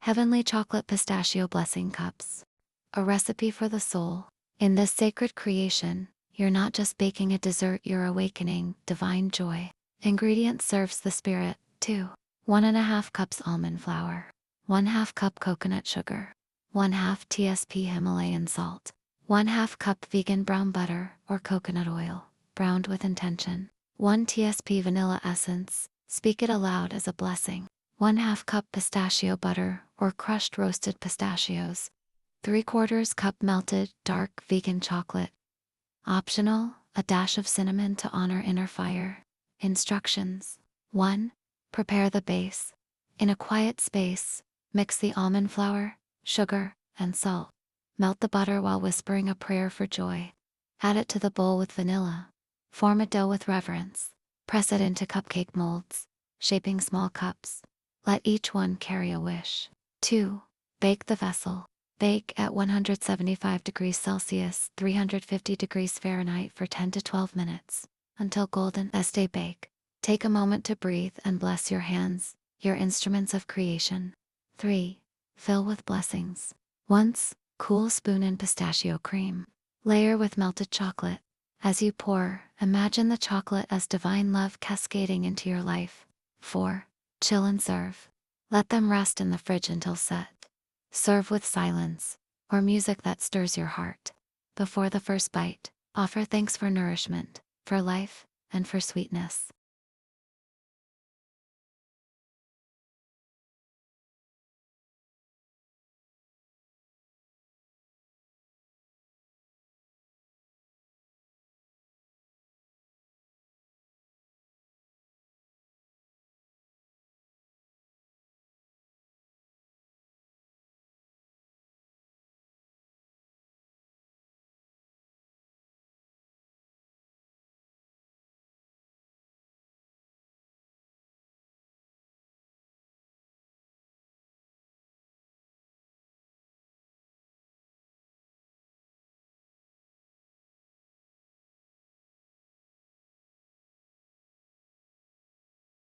Heavenly Chocolate Pistachio Blessing Cups. A recipe for the soul. In this sacred creation, you're not just baking a dessert, you're awakening divine joy. Ingredient serves the spirit, too. 1½ cups almond flour. 1/2 cup coconut sugar. 1/2 TSP Himalayan salt. 1/2 cup vegan brown butter or coconut oil, browned with intention. 1 TSP vanilla essence, speak it aloud as a blessing. 1/2 cup pistachio butter or crushed roasted pistachios. 3/4 cup melted dark vegan chocolate. Optional, a dash of cinnamon to honor inner fire. Instructions. 1. Prepare the base. In a quiet space, mix the almond flour, sugar, and salt. Melt the butter while whispering a prayer for joy. Add it to the bowl with vanilla. Form a dough with reverence. Press it into cupcake molds, shaping small cups. Let each one carry a wish. 2. Bake the vessel. Bake at 175 degrees Celsius, 350 degrees Fahrenheit for 10 to 12 minutes, until golden. Stay bake. Take a moment to breathe and bless your hands, your instruments of creation. 3. Fill with blessings. Once, cool spoon in pistachio cream. Layer with melted chocolate. As you pour, imagine the chocolate as divine love cascading into your life. 4. Chill and serve. Let them rest in the fridge until set. Serve with silence, or music that stirs your heart. Before the first bite, offer thanks for nourishment, for life, and for sweetness.